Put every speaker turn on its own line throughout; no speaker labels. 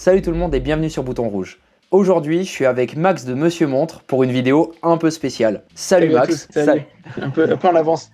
Salut tout le monde et bienvenue sur Bouton Rouge. Aujourd'hui, je suis avec Max de Monsieur Montre pour une vidéo un peu spéciale. Salut Max.
Salut. Un peu en avance.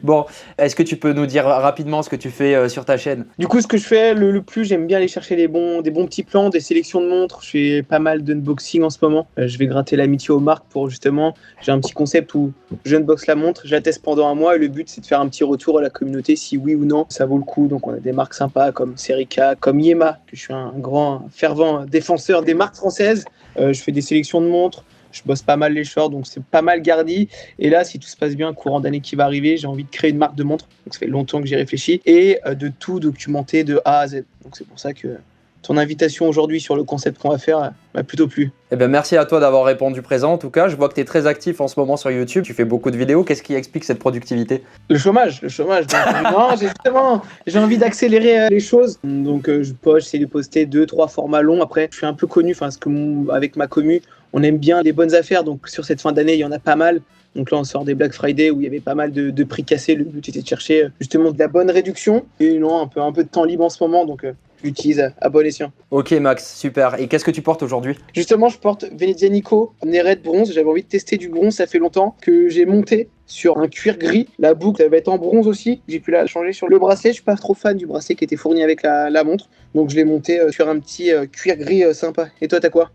Bon, est-ce que tu peux nous dire rapidement ce que tu fais sur ta chaîne?
Du coup, ce que je fais le plus, j'aime bien aller chercher des bons petits plans, des sélections de montres. Je fais pas mal d'unboxing en ce moment. Je vais gratter l'amitié aux marques pour justement, j'ai un petit concept où j'unbox la montre, je la teste pendant un mois et le but c'est de faire un petit retour à la communauté si oui ou non ça vaut le coup. Donc on a des marques sympas comme Serica, comme Yema, que je suis un grand fervent défenseur des marques françaises. Je fais des sélections de montres. Je bosse pas mal les shorts, donc c'est pas mal gardi. Et là, si tout se passe bien, courant d'année qui va arriver, j'ai envie de créer une marque de montre. Donc ça fait longtemps que j'y réfléchis. Et de tout documenter de A à Z. Donc c'est pour ça que ton invitation aujourd'hui sur le concept qu'on va faire m'a plutôt plu.
Eh bien, merci à toi d'avoir répondu présent. En tout cas, je vois que tu es très actif en ce moment sur YouTube. Tu fais beaucoup de vidéos. Qu'est-ce qui explique cette productivité?
Le chômage. Donc, non, j'ai envie d'accélérer les choses. Donc j'essaie de poster 2-3 formats longs. Après, je suis un peu connu, parce que avec ma commu, on aime bien les bonnes affaires. Donc sur cette fin d'année, il y en a pas mal. Donc là, on sort des Black Friday où il y avait pas mal de prix cassés. Le but était de chercher justement de la bonne réduction. Et non, un peu de temps libre en ce moment. Donc j'utilise à bon escient.
Ok Max, super. Et qu'est-ce que tu portes aujourd'hui?
Justement, je porte Venezianico Nered bronze. J'avais envie de tester du bronze. Ça fait longtemps que j'ai monté sur un cuir gris. La boucle, elle va être en bronze aussi. J'ai pu la changer sur le bracelet. Je suis pas trop fan du bracelet qui était fourni avec la montre. Donc je l'ai monté sur un petit cuir gris sympa. Et toi, t'as quoi?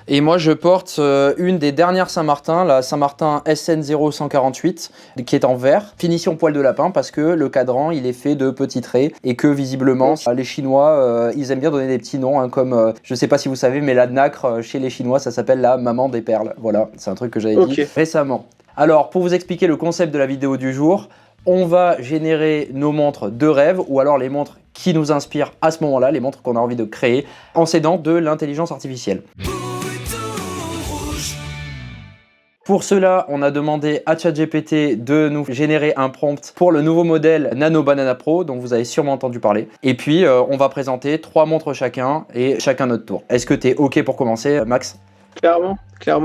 Et moi, je porte une des dernières Saint-Martin, la Saint-Martin SN0148, qui est en vert, finition poil de lapin, parce que le cadran, il est fait de petits traits et que visiblement, les Chinois, ils aiment bien donner des petits noms, comme, je sais pas si vous savez, mais la nacre chez les Chinois, ça s'appelle la maman des perles. Voilà, c'est un truc que j'avais dit récemment. Alors, pour vous expliquer le concept de la vidéo du jour, on va générer nos montres de rêve, ou alors les montres qui nous inspirent à ce moment-là, les montres qu'on a envie de créer, en s'aidant de l'intelligence artificielle. Pour cela, on a demandé à ChatGPT de nous générer un prompt pour le nouveau modèle Nano Banana Pro, dont vous avez sûrement entendu parler. Et puis, on va présenter 3 montres chacun et chacun notre tour. Est-ce que tu es OK pour commencer, Max?
Clairement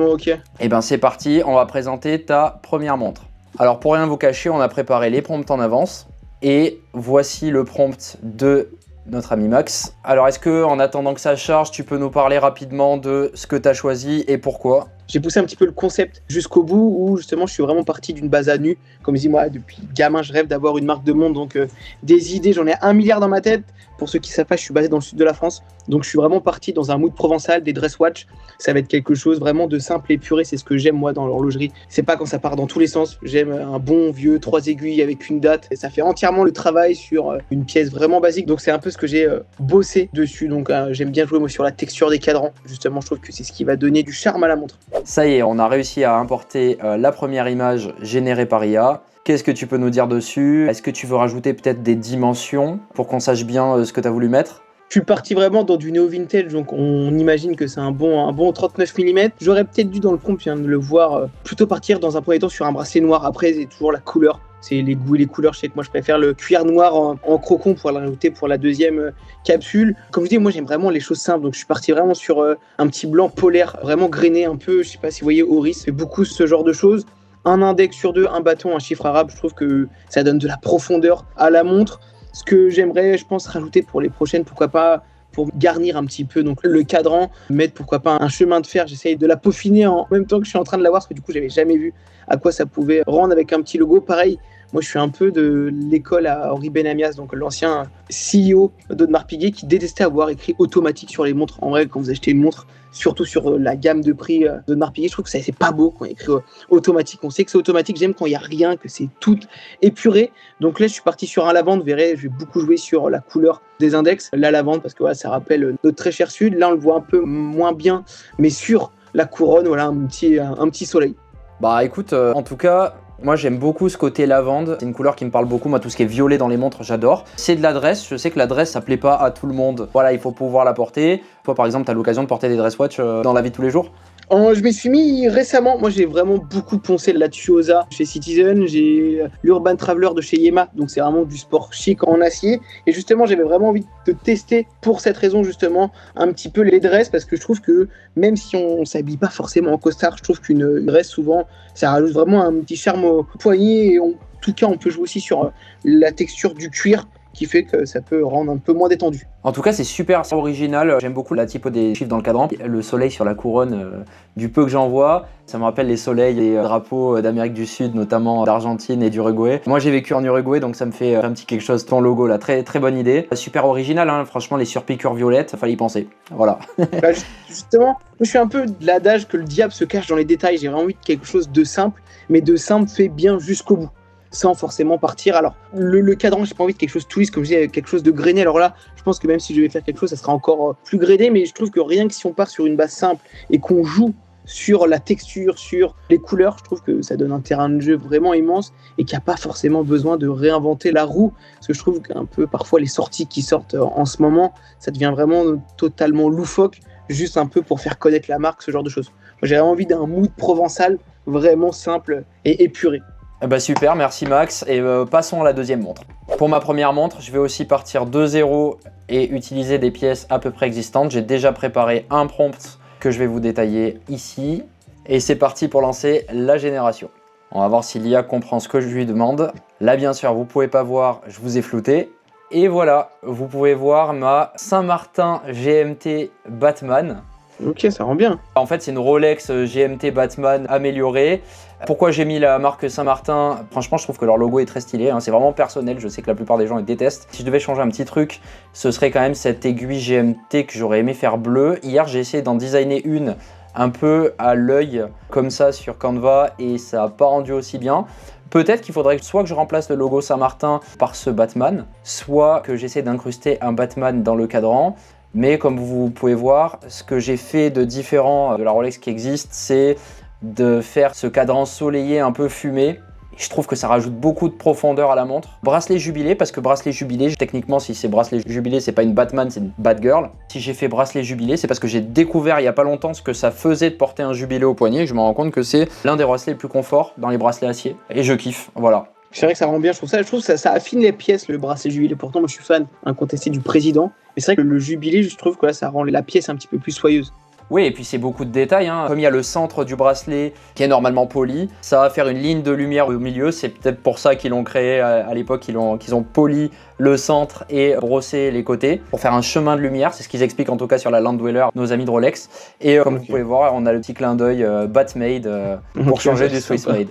OK.
Eh bien, c'est parti, on va présenter ta première montre. Alors, pour rien vous cacher, on a préparé les prompts en avance. Et voici le prompt de notre ami Max. Alors, est-ce que, en attendant que ça charge, tu peux nous parler rapidement de ce que tu as choisi et pourquoi?
J'ai poussé un petit peu le concept jusqu'au bout où justement je suis vraiment parti d'une base à nu. Comme je dis, moi depuis gamin je rêve d'avoir une marque de montre, donc des idées, j'en ai 1 milliard dans ma tête. Pour ceux qui ne savent pas, je suis basé dans le sud de la France, donc je suis vraiment parti dans un mood provençal, des dress watch. Ça va être quelque chose vraiment de simple et épuré, c'est ce que j'aime moi dans l'horlogerie. C'est pas quand ça part dans tous les sens, j'aime un bon vieux 3 aiguilles avec une date, et ça fait entièrement le travail sur une pièce vraiment basique, donc c'est un peu ce que j'ai bossé dessus. Donc j'aime bien jouer moi sur la texture des cadrans, justement je trouve que c'est ce qui va donner du charme à la montre.
Ça y est, on a réussi à importer la première image générée par IA. Qu'est-ce que tu peux nous dire dessus? Est-ce que tu veux rajouter peut-être des dimensions pour qu'on sache bien ce que tu as voulu mettre?
Je suis parti vraiment dans du néo-vintage, donc on imagine que c'est un bon 39 mm. J'aurais peut-être dû dans le prompt, de le voir, plutôt partir dans un premier temps sur un bracelet noir. Après, c'est toujours la couleur. C'est les goûts et les couleurs. Je sais que moi, je préfère le cuir noir en crocon pour le rajouter pour la deuxième capsule. Comme je dis, moi, j'aime vraiment les choses simples. Donc, je suis parti vraiment sur un petit blanc polaire, vraiment grainé un peu. Je sais pas si vous voyez, Oris fait beaucoup ce genre de choses. Un index sur 2, un bâton, un chiffre arabe. Je trouve que ça donne de la profondeur à la montre. Ce que j'aimerais, je pense, rajouter pour les prochaines, pourquoi pas, pour garnir un petit peu donc le cadran, mettre pourquoi pas un chemin de fer. J'essaye de la peaufiner en même temps que je suis en train de la voir, parce que du coup, j'avais jamais vu à quoi ça pouvait rendre avec un petit logo. Pareil, moi, je suis un peu de l'école à Henri Benamias, donc l'ancien CEO d'Audemars Piguet, qui détestait avoir écrit automatique sur les montres. En vrai, quand vous achetez une montre, surtout sur la gamme de prix d'Audemars Piguet, je trouve que c'est pas beau quand il y a écrit automatique. On sait que c'est automatique, j'aime quand il n'y a rien, que c'est tout épuré. Donc là, je suis parti sur un lavande. Vous verrez, je vais beaucoup jouer sur la couleur des index. La lavande, parce que voilà, ça rappelle notre très cher sud. Là, on le voit un peu moins bien, mais sur la couronne, voilà, un petit soleil.
Bah écoute, en tout cas, moi j'aime beaucoup ce côté lavande, c'est une couleur qui me parle beaucoup, moi tout ce qui est violet dans les montres j'adore. C'est de la dress, je sais que la dress ça plaît pas à tout le monde, voilà il faut pouvoir la porter. Toi par exemple t'as l'occasion de porter des dress watch dans la vie de tous les jours?
Je m'y suis mis récemment. Moi, j'ai vraiment beaucoup poncé la Tuosa chez Citizen. J'ai l'Urban Traveler de chez Yema. Donc, c'est vraiment du sport chic en acier. Et justement, j'avais vraiment envie de tester pour cette raison, justement, un petit peu les dresses. Parce que je trouve que même si on s'habille pas forcément en costard, je trouve qu'une dress, souvent, ça rajoute vraiment un petit charme au poignet. Et en tout cas, on peut jouer aussi sur la texture du cuir qui fait que ça peut rendre un peu moins détendu.
En tout cas, c'est super original. J'aime beaucoup la typo des chiffres dans le cadran. Le soleil sur la couronne, du peu que j'en vois, ça me rappelle les soleils et drapeaux d'Amérique du Sud, notamment d'Argentine et d'Uruguay. Moi, j'ai vécu en Uruguay, donc ça me fait un petit quelque chose. Ton logo là, très très bonne idée. Super original, hein. Franchement, les surpiqûres violettes, fallait y penser. Voilà.
Bah, justement, moi, je suis un peu de l'adage que le diable se cache dans les détails. J'ai vraiment envie de quelque chose de simple, mais de simple fait bien jusqu'au bout, sans forcément partir. Alors, le cadran, j'ai pas envie de quelque chose de twist, comme je disais, quelque chose de grainé. Alors là, je pense que même si je vais faire quelque chose, ça sera encore plus grainé, mais je trouve que rien que si on part sur une base simple et qu'on joue sur la texture, sur les couleurs, je trouve que ça donne un terrain de jeu vraiment immense et qu'il n'y a pas forcément besoin de réinventer la roue, parce que je trouve qu'un peu parfois les sorties qui sortent en ce moment, ça devient vraiment totalement loufoque, juste un peu pour faire connaître la marque, ce genre de choses. Moi, j'ai vraiment envie d'un mood provençal vraiment simple et épuré.
Bah super, merci Max. Et passons à la deuxième montre. Pour ma première montre, je vais aussi partir de zéro et utiliser des pièces à peu près existantes. J'ai déjà préparé un prompt que je vais vous détailler ici. Et c'est parti pour lancer la génération. On va voir si l'IA comprend ce que je lui demande. Là, bien sûr, vous ne pouvez pas voir, je vous ai flouté. Et voilà, vous pouvez voir ma Saint-Martin GMT Batman.
Ok, ça rend bien.
En fait, c'est une Rolex GMT Batman améliorée. Pourquoi j'ai mis la marque Saint-Martin? Franchement, je trouve que leur logo est très stylé, hein. C'est vraiment personnel. Je sais que la plupart des gens les détestent. Si je devais changer un petit truc, ce serait quand même cette aiguille GMT que j'aurais aimé faire bleue. Hier, j'ai essayé d'en designer une un peu à l'œil, comme ça, sur Canva, et ça n'a pas rendu aussi bien. Peut-être qu'il faudrait soit que je remplace le logo Saint-Martin par ce Batman, soit que j'essaie d'incruster un Batman dans le cadran. Mais comme vous pouvez voir, ce que j'ai fait de différent de la Rolex qui existe, c'est de faire ce cadran soleillé un peu fumé. Et je trouve que ça rajoute beaucoup de profondeur à la montre. Bracelet jubilé, parce que bracelet jubilé, techniquement, si c'est bracelet jubilé, c'est pas une Batman, c'est une Batgirl. Si j'ai fait bracelet jubilé, c'est parce que j'ai découvert il y a pas longtemps ce que ça faisait de porter un jubilé au poignet. Je me rends compte que c'est l'un des bracelets les plus confort dans les bracelets acier. Et je kiffe, voilà.
C'est vrai que ça rend bien, je trouve que ça affine les pièces, le bracelet jubilé. Pourtant, moi, je suis fan incontesté du président. Mais c'est vrai que le jubilé, je trouve que là, ça rend la pièce un petit peu plus soyeuse.
Oui, et puis c'est beaucoup de détails, hein. Comme il y a le centre du bracelet qui est normalement poli, ça va faire une ligne de lumière au milieu. C'est peut-être pour ça qu'ils l'ont créé à l'époque, qu'ils ont poli le centre et brossé les côtés pour faire un chemin de lumière. C'est ce qu'ils expliquent en tout cas sur la Land Dweller, nos amis de Rolex. Et comme vous pouvez voir, on a le petit clin d'œil Batmade pour changer du Swiss Made.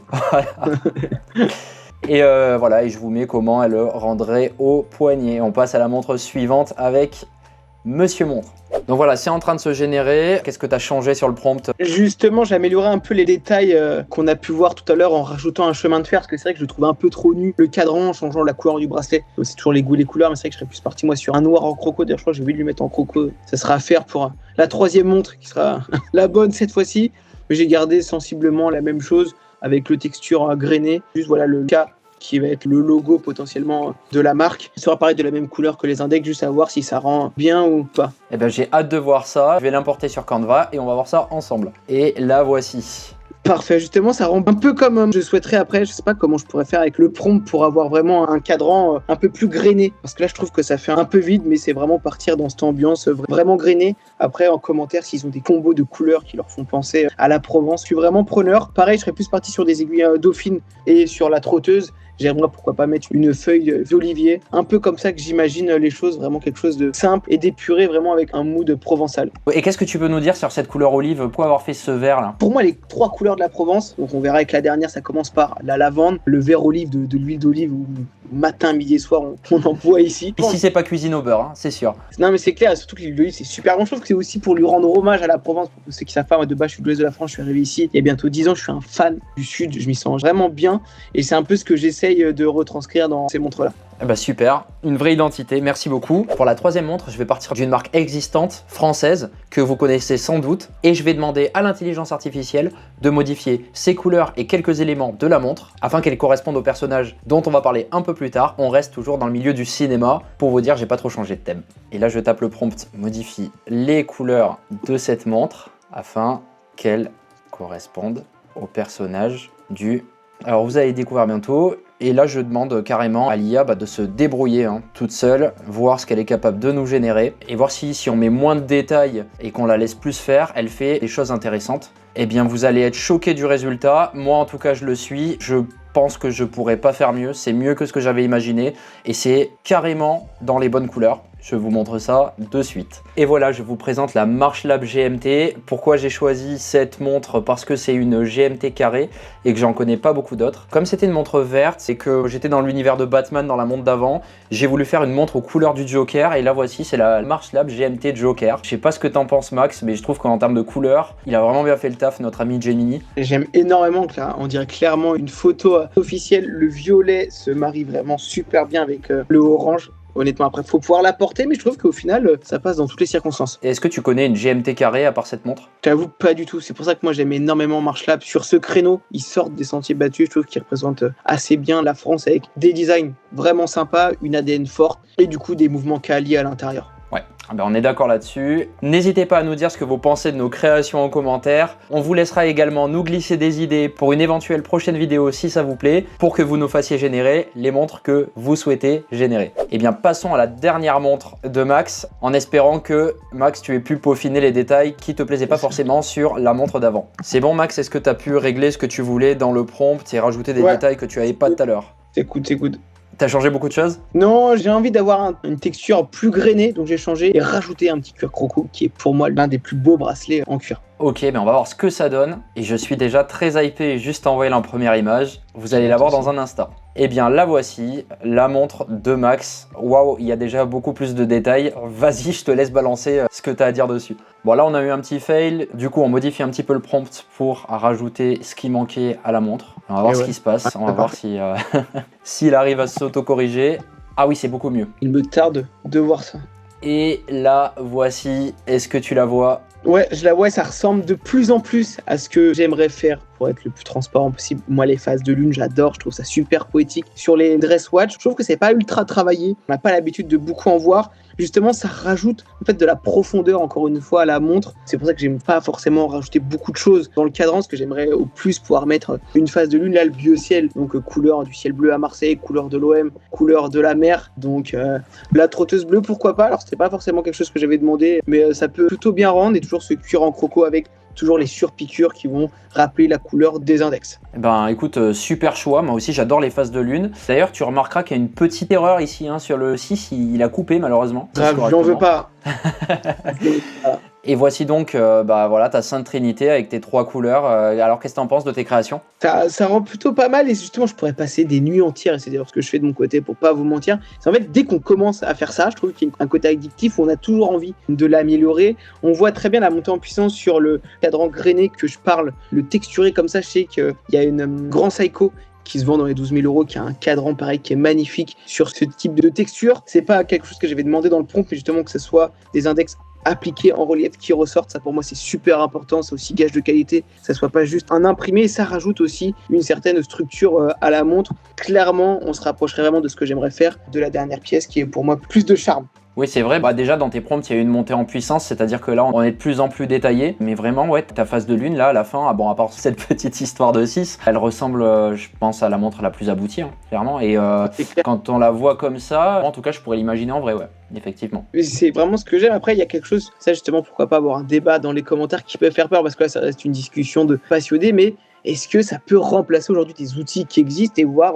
Et voilà, et je vous mets comment elle rendrait au poignet. On passe à la montre suivante avec Monsieur Montre. Donc voilà, c'est en train de se générer. Qu'est-ce que tu as changé sur le prompt?
Justement, j'ai amélioré un peu les détails qu'on a pu voir tout à l'heure en rajoutant un chemin de fer, parce que c'est vrai que je le trouve un peu trop nu. Le cadran, en changeant la couleur du bracelet. C'est toujours les goûts et les couleurs, mais c'est vrai que je serais plus parti moi sur un noir en croco. D'ailleurs, je crois que j'ai envie de lui mettre en croco. Ça sera à faire pour la troisième montre, qui sera la bonne cette fois-ci. Mais j'ai gardé sensiblement la même chose avec le texture grainé. Juste voilà le cas qui va être le logo potentiellement de la marque. Il sera pareil de la même couleur que les index, juste à voir si ça rend bien ou pas.
Eh ben j'ai hâte de voir ça. Je vais l'importer sur Canva et on va voir ça ensemble. Et la voici.
Parfait, justement, ça rend un peu comme je souhaiterais après. Je sais pas comment je pourrais faire avec le prompt pour avoir vraiment un cadran un peu plus grainé. Parce que là, je trouve que ça fait un peu vide, mais c'est vraiment partir dans cette ambiance vraiment grainée. Après, en commentaire, s'ils ont des combos de couleurs qui leur font penser à la Provence, je suis vraiment preneur. Pareil, je serais plus parti sur des aiguilles dauphines et sur la trotteuse. J'aimerais pourquoi pas mettre une feuille d'olivier. Un peu comme ça que j'imagine les choses, vraiment quelque chose de simple et d'épuré, vraiment avec un mood provençal.
Et qu'est-ce que tu peux nous dire sur cette couleur olive? Pourquoi avoir fait ce vert là?
Pour moi, les trois couleurs de la Provence, donc on verra avec la dernière, ça commence par la lavande, le vert olive de l'huile d'olive où matin, midi et soir, on en boit ici.
Ici, c'est pas cuisine au beurre, hein, c'est sûr.
Non, mais c'est clair, surtout que l'huile d'olive, c'est super bon. Je trouve que c'est aussi pour lui rendre hommage à la Provence. Pour ceux qui savent pas, moi, de base, je suis de l'Ouest de la France, je suis arrivé ici il y a bientôt 10 ans, je suis un fan du Sud, je m'y sens vraiment bien. Et c'est un peu ce que j'essaye de retranscrire dans ces montres-là.
Eh ben super, une vraie identité, merci beaucoup. Pour la troisième montre, je vais partir d'une marque existante, française, que vous connaissez sans doute, et je vais demander à l'intelligence artificielle de modifier ses couleurs et quelques éléments de la montre, afin qu'elle corresponde au personnage dont on va parler un peu plus tard. On reste toujours dans le milieu du cinéma, pour vous dire, j'ai pas trop changé de thème. Et là, je tape le prompt, modifie les couleurs de cette montre, afin qu'elles correspondent au personnage du... Alors vous allez découvrir bientôt, et là je demande carrément à l'IA de se débrouiller toute seule, voir ce qu'elle est capable de nous générer, et voir si on met moins de détails et qu'on la laisse plus faire, elle fait des choses intéressantes. Eh bien vous allez être choqué du résultat, moi en tout cas je le suis, je pense que je pourrais pas faire mieux. C'est mieux que ce que j'avais imaginé et c'est carrément dans les bonnes couleurs. Je vous montre ça de suite. Et voilà, je vous présente la Marchlab GMT. Pourquoi j'ai choisi cette montre? Parce que c'est une GMT carrée et que j'en connais pas beaucoup d'autres. Comme c'était une montre verte et que j'étais dans l'univers de Batman dans la montre d'avant, j'ai voulu faire une montre aux couleurs du Joker et là voici, c'est la Marchlab GMT Joker. Je sais pas ce que t'en penses Max, mais je trouve qu'en termes de couleurs, il a vraiment bien fait le taf, notre ami Gemini.
J'aime énormément, on dirait clairement une photo officielle. Le violet se marie vraiment super bien avec le orange. Honnêtement, après, faut pouvoir la porter, mais je trouve qu'au final, ça passe dans toutes les circonstances.
Est-ce que tu connais une GMT carrée à part cette montre?
J'avoue pas du tout. C'est pour ça que moi, j'aime énormément Marchlab. Sur ce créneau, ils sortent des sentiers battus. Je trouve qu'ils représentent assez bien la France avec des designs vraiment sympas, une ADN forte et du coup, des mouvements quali à l'intérieur.
Ouais, ben on est d'accord là-dessus. N'hésitez pas à nous dire ce que vous pensez de nos créations en commentaire. On vous laissera également nous glisser des idées pour une éventuelle prochaine vidéo si ça vous plaît, pour que vous nous fassiez générer les montres que vous souhaitez générer. Et bien passons à la dernière montre de Max, en espérant que Max tu aies pu peaufiner les détails qui te plaisaient pas forcément sur la montre d'avant. C'est bon Max, est-ce que tu as pu régler ce que tu voulais dans le prompt et rajouter des détails que tu avais pas tout à l'heure?
C'est good.
T'as changé beaucoup de choses?
Non, j'ai envie d'avoir une texture plus grainée, donc j'ai changé et rajouté un petit cuir croco qui est pour moi l'un des plus beaux bracelets en cuir.
Ok, mais on va voir ce que ça donne. Et je suis déjà très hypé, juste envoyer la première image. Vous allez la voir dans un instant. Eh bien, la voici, la montre de Max. Waouh, il y a déjà beaucoup plus de détails. Vas-y, je te laisse balancer ce que tu as à dire dessus. Bon, là, on a eu un petit fail. Du coup, on modifie un petit peu le prompt pour rajouter ce qui manquait à la montre. On va voir ce qui se passe. On va voir si, s'il arrive à s'auto-corriger. Ah oui, c'est beaucoup mieux.
Il me tarde de voir ça.
Et là, voici. Est-ce que tu la vois?
Ouais, je la vois, ça ressemble de plus en plus à ce que j'aimerais faire pour être le plus transparent possible. Moi, les phases de lune, j'adore, je trouve ça super poétique. Sur les dress watch, je trouve que c'est pas ultra travaillé, on n'a pas l'habitude de beaucoup en voir. Justement, ça rajoute en fait de la profondeur, encore une fois, à la montre. C'est pour ça que j'aime pas forcément rajouter beaucoup de choses dans le cadran, parce que j'aimerais au plus pouvoir mettre une phase de lune, là, le biociel, donc couleur du ciel bleu à Marseille, couleur de l'OM, couleur de la mer, donc la trotteuse bleue, pourquoi pas. Alors, c'était pas forcément quelque chose que j'avais demandé, mais ça peut plutôt bien rendre, et toujours ce cuir en croco avec toujours les surpiqûres qui vont rappeler la couleur des index.
Eh ben écoute, super choix, moi aussi j'adore les phases de lune. D'ailleurs tu remarqueras qu'il y a une petite erreur ici sur le 6, il a coupé malheureusement.
J'en veux pas.
Et voici donc voilà, ta Sainte Trinité avec tes 3 couleurs. Alors qu'est-ce que t'en penses de tes créations?
Ça rend plutôt pas mal et justement je pourrais passer des nuits entières et c'est d'ailleurs ce que je fais de mon côté pour pas vous mentir. C'est en fait dès qu'on commence à faire ça, je trouve qu'il y a un côté addictif où on a toujours envie de l'améliorer. On voit très bien la montée en puissance sur le cadran grainé que je parle, le texturé comme ça. Je sais qu'il y a une Grand Seiko qui se vend dans les 12 000 €, qui a un cadran pareil qui est magnifique sur ce type de texture. C'est pas quelque chose que j'avais demandé dans le prompt, mais justement que ce soit des index appliqués en relief qui ressortent, ça pour moi c'est super important, c'est aussi gage de qualité, que ça soit pas juste un imprimé, et ça rajoute aussi une certaine structure à la montre. Clairement, on se rapprocherait vraiment de ce que j'aimerais faire de la dernière pièce qui est pour moi plus de charme.
Oui, c'est vrai. Déjà, dans tes prompts, il y a eu une montée en puissance, c'est-à-dire que là, on est de plus en plus détaillé. Mais vraiment, ouais, ta phase de lune, là, à la fin, à part cette petite histoire de 6, elle ressemble, je pense, à la montre la plus aboutie, clairement. Et quand on la voit comme ça, en tout cas, je pourrais l'imaginer en vrai, ouais, effectivement.
C'est vraiment ce que j'aime. Après, il y a quelque chose, ça justement, pourquoi pas avoir un débat dans les commentaires qui peut faire peur, parce que là, ça reste une discussion de passionnés, mais est-ce que ça peut remplacer aujourd'hui des outils qui existent et voir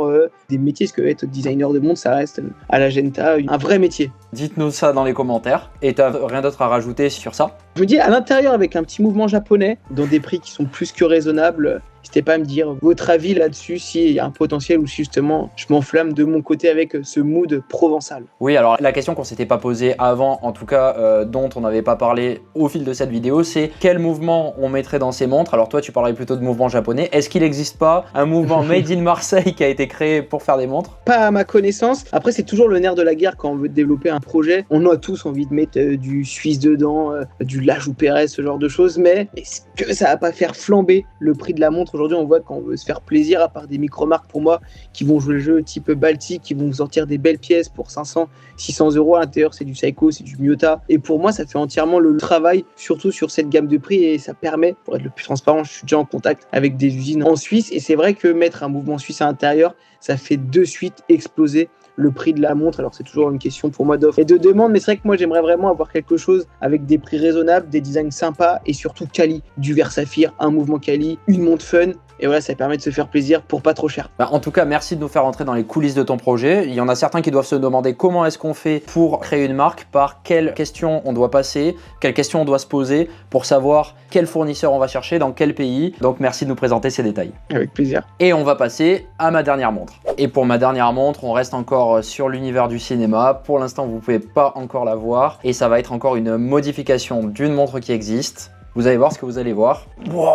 des métiers? Est-ce que être designer de montre, ça reste à l'agenda un vrai métier?
Dites-nous ça dans les commentaires. Et t'as rien d'autre à rajouter sur ça?
Je me dis, à l'intérieur, avec un petit mouvement japonais, dans des prix qui sont plus que raisonnables, n'hésitez pas à me dire votre avis là-dessus, s'il y a un potentiel ou si justement je m'enflamme de mon côté avec ce mood provençal.
Oui, alors la question qu'on s'était pas posée avant, en tout cas dont on n'avait pas parlé au fil de cette vidéo, c'est quel mouvement on mettrait dans ces montres. Alors toi, tu parlerais plutôt de mouvement japonais. Est-ce qu'il n'existe pas un mouvement made in Marseille qui a été créé pour faire des montres?
Pas à ma connaissance. Après, c'est toujours le nerf de la guerre quand on veut développer un projet. On a tous envie de mettre du Suisse dedans, du Lajou Pérez, ce genre de choses, mais est-ce que ça va pas faire flamber le prix de la montre? Aujourd'hui, on voit qu'on veut se faire plaisir, à part des micro-marques pour moi qui vont jouer le jeu type Baltic, qui vont vous sortir des belles pièces pour 500, 600 € à l'intérieur. C'est du Seiko, c'est du Miyota. Et pour moi, ça fait entièrement le travail, surtout sur cette gamme de prix, et ça permet, pour être le plus transparent, je suis déjà en contact avec des usines en Suisse, et c'est vrai que mettre un mouvement suisse à l'intérieur, ça fait de suite exploser le prix de la montre. Alors c'est toujours une question pour moi d'offre et de demande, mais c'est vrai que moi j'aimerais vraiment avoir quelque chose avec des prix raisonnables, des designs sympas et surtout quali, du verre saphir, un mouvement quali, une montre fun Et voilà, ça permet de se faire plaisir pour pas trop cher.
En tout cas, merci de nous faire entrer dans les coulisses de ton projet. Il y en a certains qui doivent se demander comment est-ce qu'on fait pour créer une marque, par quelles questions on doit passer, quelles questions on doit se poser pour savoir quel fournisseur on va chercher, dans quel pays. Donc merci de nous présenter ces détails.
Avec plaisir.
Et on va passer à ma dernière montre. Et pour ma dernière montre, on reste encore sur l'univers du cinéma. Pour l'instant, vous ne pouvez pas encore la voir. Et ça va être encore une modification d'une montre qui existe. Vous allez voir ce que vous allez voir. Wow.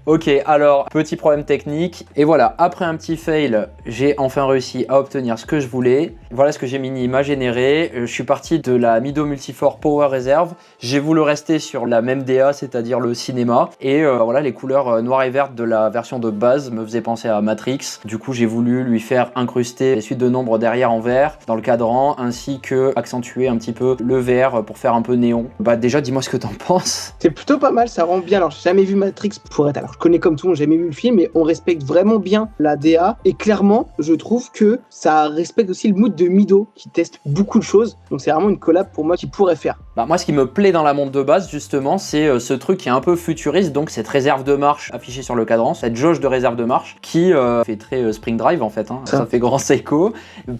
Ok, alors, petit problème technique. Et voilà, après un petit fail, j'ai enfin réussi à obtenir ce que je voulais. Voilà ce que Gemini m'a généré. Je suis parti de la Mido Multifor Power Reserve. J'ai voulu rester sur la même DA, c'est-à-dire le cinéma. Et voilà, les couleurs noires et vertes de la version de base me faisaient penser à Matrix. Du coup, j'ai voulu lui faire incruster les suites de nombres derrière en vert dans le cadran, ainsi que accentuer un petit peu le vert pour faire un peu néon. Bah déjà, dis-moi ce que t'en penses.
C'est plutôt pas mal, ça rend bien. Alors, j'ai jamais vu Matrix pour être... Alors, je connais comme tout le monde, j'ai jamais vu le film, mais on respecte vraiment bien la DA. Et clairement, je trouve que ça respecte aussi le mood de Mido, qui teste beaucoup de choses. Donc, c'est vraiment une collab pour moi qui pourrait faire.
Bah, moi, ce qui me plaît dans la montre de base, justement, c'est ce truc qui est un peu futuriste. Donc, cette réserve de marche affichée sur le cadran, cette jauge de réserve de marche qui fait très Spring Drive, en fait. Hein. Ça fait grand Seiko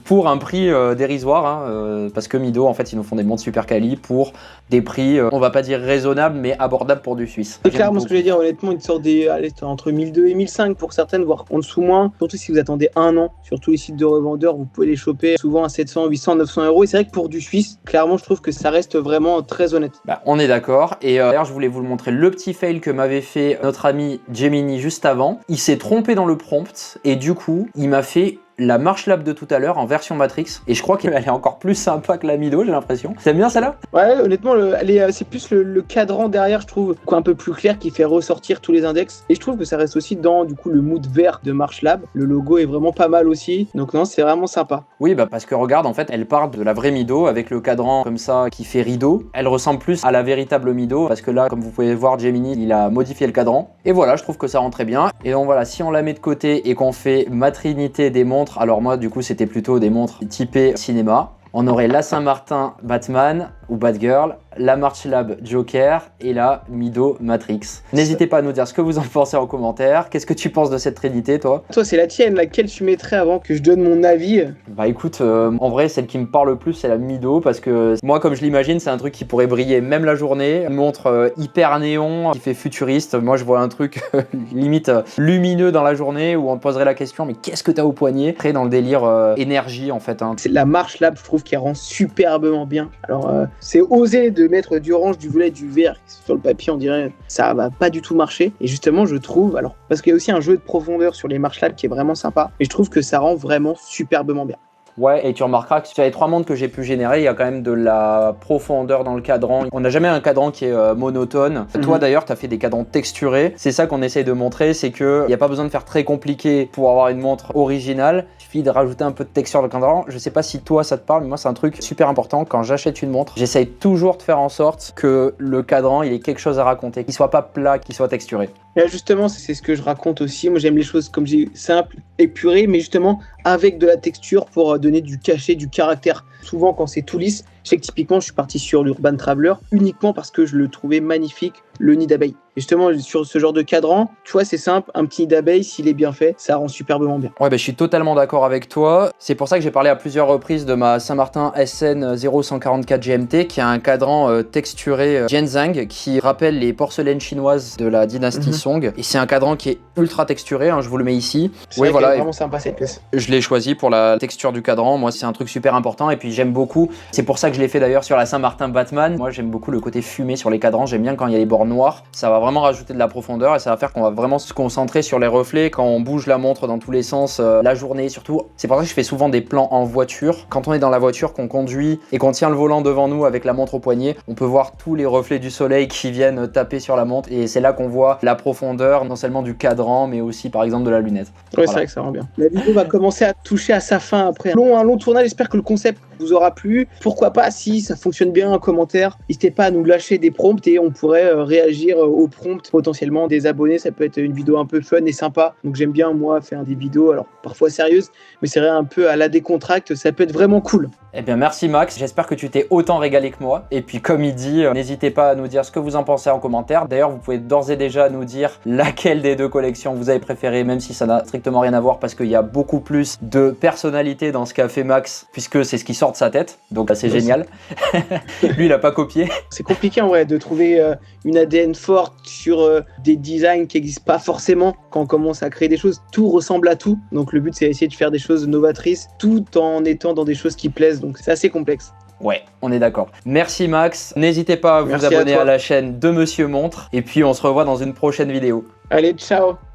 pour un prix dérisoire. Hein, parce que Mido, en fait, ils nous font des montres super quali pour des prix, on va pas dire raisonnables, mais abordables pour du suisse.
C'est clairement ce que je veux dire, honnêtement, une sorte entre 1002 et 1005 pour certaines, voire en dessous moins. Surtout si vous attendez un an, sur tous les sites de revendeurs, vous pouvez les choper souvent à 700, 800, 900 euros. Et c'est vrai que pour du suisse, clairement, je trouve que ça reste vraiment très honnête.
Bah, on est d'accord. Et d'ailleurs, je voulais vous le montrer, le petit fail que m'avait fait notre ami Gemini juste avant. Il s'est trompé dans le prompt et du coup, il m'a fait la Marche Lab de tout à l'heure en version Matrix. Et je crois qu'elle est encore plus sympa que la Mido, j'ai l'impression. T'aimes bien celle-là?
Ouais, honnêtement, c'est plus le cadran derrière, je trouve, un peu plus clair qui fait ressortir tous les index. Et je trouve que ça reste aussi dans, du coup, le mood vert de Marche Lab. Le logo est vraiment pas mal aussi. Donc non, c'est vraiment sympa.
Oui, bah parce que regarde, en fait, elle part de la vraie Mido avec le cadran comme ça qui fait rideau. Elle ressemble plus à la véritable Mido parce que là, comme vous pouvez voir, Gemini, il a modifié le cadran. Et voilà, je trouve que ça rend très bien. Et donc voilà, si on la met de côté et qu'on fait ma trinité des montres, alors moi, du coup, c'était plutôt des montres typées cinéma. On aurait la Saint-Martin Batman ou Batgirl, la March Lab Joker et la Mido Matrix. N'hésitez pas à nous dire ce que vous en pensez en commentaire. Qu'est-ce que tu penses de cette trinité, toi?
Toi, c'est la tienne, laquelle tu mettrais avant que je donne mon avis?
Bah écoute, en vrai, celle qui me parle le plus, c'est la Mido, parce que moi, comme je l'imagine, c'est un truc qui pourrait briller même la journée. Une montre hyper néon, qui fait futuriste. Moi, je vois un truc limite lumineux dans la journée, où on te poserait la question, mais qu'est-ce que t'as au poignet? Très dans le délire énergie, en fait. Hein.
C'est la March Lab, je trouve, qui rend superbement bien. Alors, c'est osé de mettre du orange, du violet, du vert sur le papier, on dirait ça va pas du tout marcher. Et justement, je trouve, alors parce qu'il y a aussi un jeu de profondeur sur les March Lab qui est vraiment sympa, et je trouve que ça rend vraiment superbement bien.
Ouais, et tu remarqueras que sur les 3 montres que j'ai pu générer, il y a quand même de la profondeur dans le cadran. On n'a jamais un cadran qui est monotone. Toi d'ailleurs, tu as fait des cadrans texturés. C'est ça qu'on essaye de montrer, c'est qu'il n'y a pas besoin de faire très compliqué pour avoir une montre originale. Il suffit de rajouter un peu de texture dans le cadran. Je sais pas si toi ça te parle, mais moi c'est un truc super important. Quand j'achète une montre, j'essaye toujours de faire en sorte que le cadran il ait quelque chose à raconter, qu'il soit pas plat, qu'il soit texturé.
Et là, justement, c'est ce que je raconte aussi. Moi j'aime les choses, comme j'ai simples, épurées, mais justement avec de la texture pour donner du cachet, du caractère. Souvent quand c'est tout lisse, je sais que typiquement je suis parti sur l'Urban Traveler uniquement parce que je le trouvais magnifique, le nid d'abeille. Et justement sur ce genre de cadran, tu vois, c'est simple, un petit nid d'abeille, s'il est bien fait, ça rend superbement bien.
Ouais, bah, je suis totalement d'accord avec toi. C'est pour ça que j'ai parlé à plusieurs reprises de ma Saint-Martin SN 0144 GMT qui a un cadran texturé Gienzang qui rappelle les porcelaines chinoises de la dynastie Song. Et c'est un cadran qui est ultra texturé, hein, je vous le mets ici.
C'est voilà, vraiment sympa cette pièce.
Je l'ai choisi pour la texture du cadran. Moi, c'est un truc super important. Et puis, j'aime beaucoup. C'est pour ça que je l'ai fait d'ailleurs sur la Saint-Martin Batman. Moi, j'aime beaucoup le côté fumé sur les cadrans. J'aime bien quand il y a les bords noirs. Ça va vraiment rajouter de la profondeur et ça va faire qu'on va vraiment se concentrer sur les reflets quand on bouge la montre dans tous les sens la journée. Surtout, c'est pour ça que je fais souvent des plans en voiture. Quand on est dans la voiture, qu'on conduit et qu'on tient le volant devant nous avec la montre au poignet, on peut voir tous les reflets du soleil qui viennent taper sur la montre. Et c'est là qu'on voit la profondeur, non seulement du cadran, mais aussi par exemple de la lunette.
Ouais, voilà. C'est vrai que ça rend bien. La vidéo va commencer à toucher à sa fin après un long tournage. J'espère que le concept vous aura plu. Pourquoi pas pas si ça fonctionne bien en commentaire. N'hésitez pas à nous lâcher des prompts et on pourrait réagir aux prompts potentiellement des abonnés. Ça peut être une vidéo un peu fun et sympa. Donc j'aime bien moi faire des vidéos, alors parfois sérieuses, mais c'est un peu à la décontracte. Ça peut être vraiment cool.
Eh bien merci Max, j'espère que tu t'es autant régalé que moi. Et puis comme il dit, n'hésitez pas à nous dire ce que vous en pensez en commentaire. D'ailleurs vous pouvez d'ores et déjà nous dire laquelle des deux collections vous avez préférée, même si ça n'a strictement rien à voir parce qu'il y a beaucoup plus de personnalité dans ce qu'a fait Max, puisque c'est ce qui sort de sa tête. Donc c'est génial. Lui il a pas copié.
C'est compliqué en vrai de trouver une ADN forte sur des designs qui n'existent pas forcément quand on commence à créer des choses. Tout ressemble à tout. Donc le but c'est d'essayer de faire des choses novatrices tout en étant dans des choses qui plaisent. Donc c'est assez complexe.
Ouais, on est d'accord. Merci Max. N'hésitez pas à vous abonner à la chaîne de Monsieur Montre. Et puis on se revoit dans une prochaine vidéo.
Allez, ciao!